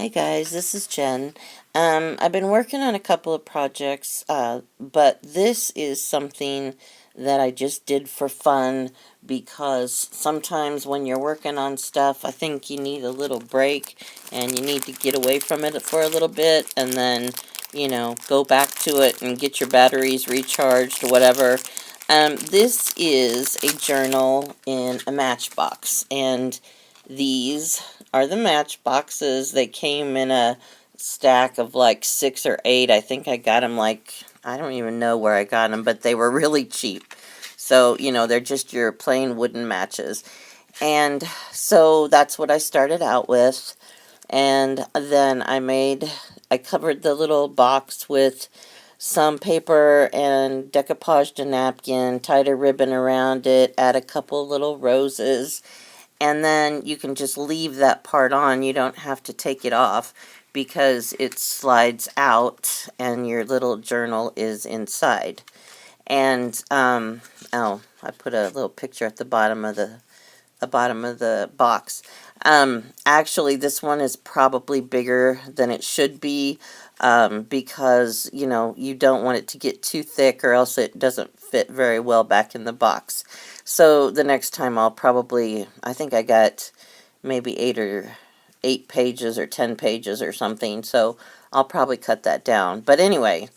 Hi guys, this is Jen. I've been working on a couple of projects, but this is something that I just did for fun because sometimes when you're working on stuff, I think you need a little break and you need to get away from it for a little bit and then, go back to it and get your batteries recharged or whatever. This is a journal in a matchbox, and these are the matchboxes. They came in a stack of like 6 or 8. I think I got them I don't even know where I got them, but they were really cheap. So, they're just your plain wooden matches. And so that's what I started out with. And then I covered the little box with some paper and decoupaged a napkin, tied a ribbon around it, add a couple little roses, and then you can just leave that part on. You don't have to take it off because it slides out and your little journal is inside. And oh, I put a little picture at the bottom of the box. Actually, this one is probably bigger than it should be, because, you don't want it to get too thick or else it doesn't fit very well back in the box. So the next time I think I got maybe 8 pages or 10 pages or something, so I'll probably cut that down. But anyway,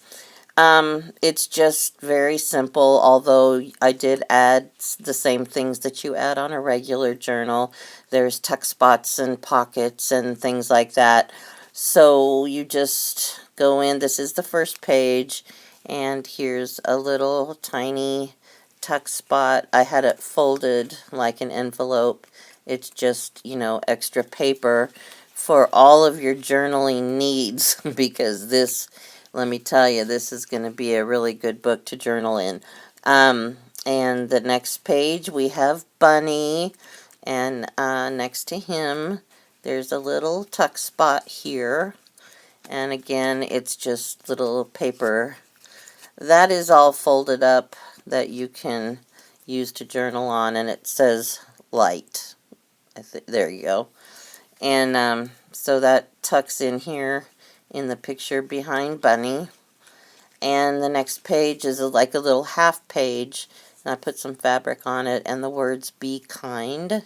it's just very simple, although I did add the same things that you add on a regular journal. There's tuck spots and pockets and things like that. So you just go in. This is the first page, and here's a little tiny tuck spot. I had it folded like an envelope. It's just, extra paper for all of your journaling needs because let me tell you, this is going to be a really good book to journal in. And the next page, we have Bunny, and next to him, there's a little tuck spot here. And again, it's just little paper. That is all folded up that you can use to journal on, and it says light. There you go. And so that tucks in here in the picture behind Bunny. And the next page is like a little half page, and I put some fabric on it and the words "be kind."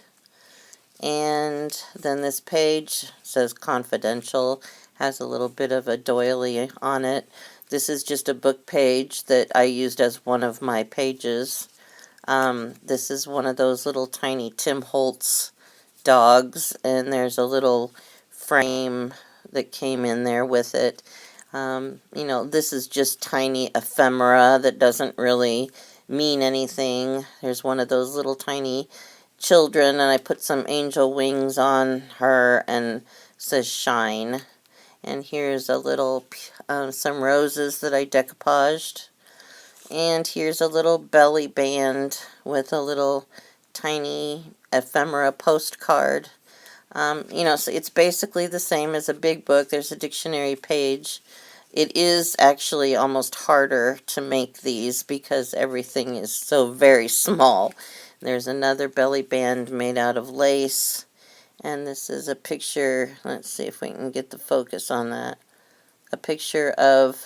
And then this page says confidential, has a little bit of a doily on it. This is just a book page that I used as one of my pages. This is one of those little tiny Tim Holtz dogs, and there's a little frame that came in there with it. This is just tiny ephemera that doesn't really mean anything. There's one of those little tiny children, and I put some angel wings on her and says shine. And here's a little, some roses that I decoupaged. And here's a little belly band with a little tiny ephemera postcard. So it's basically the same as a big book. There's a dictionary page. It is actually almost harder to make these because everything is so very small. There's another belly band made out of lace. And this is a picture. Let's see if we can get the focus on that. A picture of,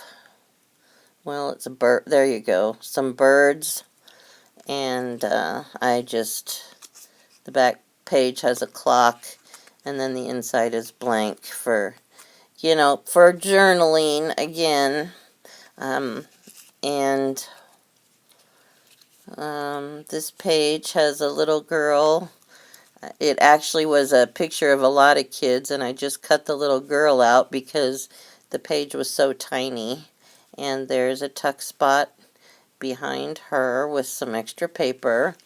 well, it's a bird. There you go. Some birds. And the back page has a clock. And then the inside is blank for journaling again. And this page has a little girl. It actually was a picture of a lot of kids, and I just cut the little girl out because the page was so tiny. And there's a tuck spot behind her with some extra paper.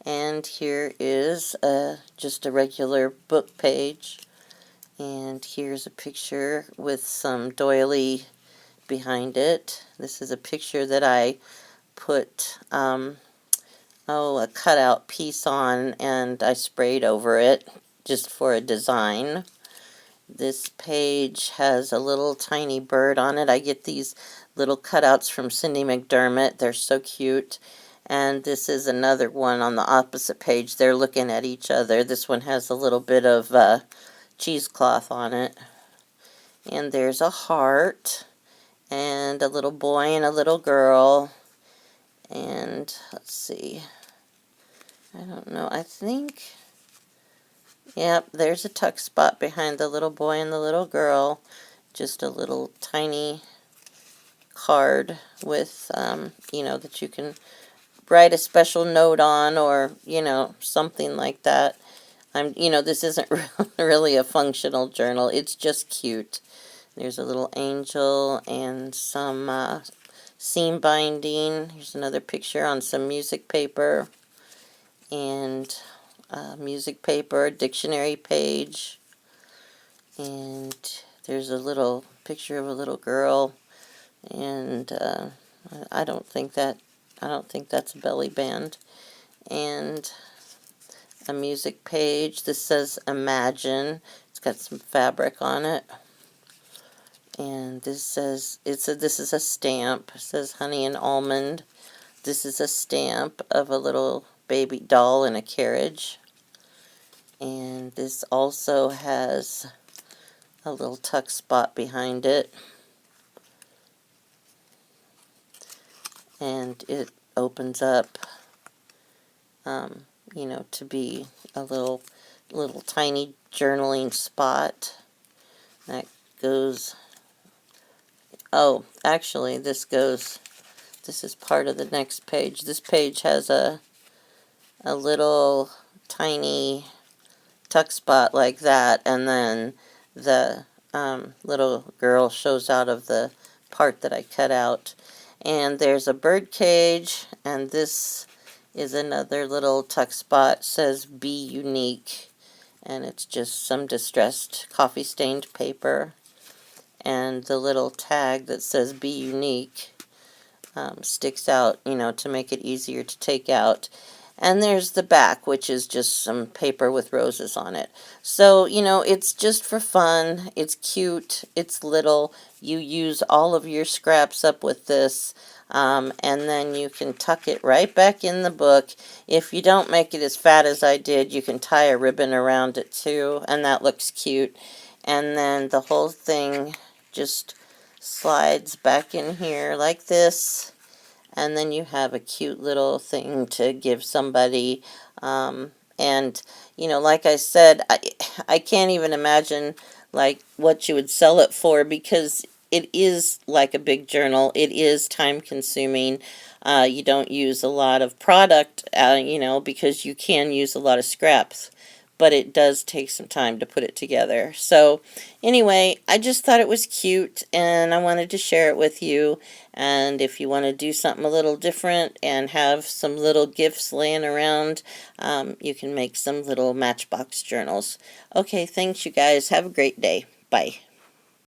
And here is just a regular book page. And here's a picture with some doily behind it. This is a picture that I put a cutout piece on, and I sprayed over it just for a design. This page has a little tiny bird on it. I get these little cutouts from Cindy McDermott. They're so cute. And this is another one on the opposite page. They're looking at each other. This one has a little bit of cheesecloth on it. And there's a heart, and a little boy and a little girl. And let's see, I don't know, I think, yep, there's a tuck spot behind the little boy and the little girl. Just a little tiny card with, that you can write a special note on, or, something like that. This isn't really a functional journal. It's just cute. There's a little angel and some seam binding. Here's another picture on some music paper. And music paper, dictionary page. And there's a little picture of a little girl. And I don't think that's a belly band. And a music page. This says Imagine. It's got some fabric on it. And this says, this is a stamp. It says Honey and Almond. This is a stamp of a little baby doll in a carriage. And this also has a little tuck spot behind it. And it opens up, to be a little tiny journaling spot. That goes, oh, actually this is part of the next page. This page has a little tiny tuck spot like that, and then the little girl shows out of the part that I cut out. And there's a bird cage, and this is another little tuck spot. It says Be Unique, and it's just some distressed coffee stained paper. And the little tag that says Be Unique sticks out, to make it easier to take out. And there's the back, which is just some paper with roses on it. So, it's just for fun. It's cute. It's little. You use all of your scraps up with this, and then you can tuck it right back in the book. If you don't make it as fat as I did, you can tie a ribbon around it too, and that looks cute. And then the whole thing just slides back in here like this. And then you have a cute little thing to give somebody. And, like I said, I can't even imagine, what you would sell it for, because it is like a big journal. It is time consuming. You don't use a lot of product, because you can use a lot of scraps. But it does take some time to put it together. So anyway, I just thought it was cute, and I wanted to share it with you. And if you want to do something a little different and have some little gifts laying around, you can make some little matchbox journals. Okay, thanks you guys. Have a great day. Bye.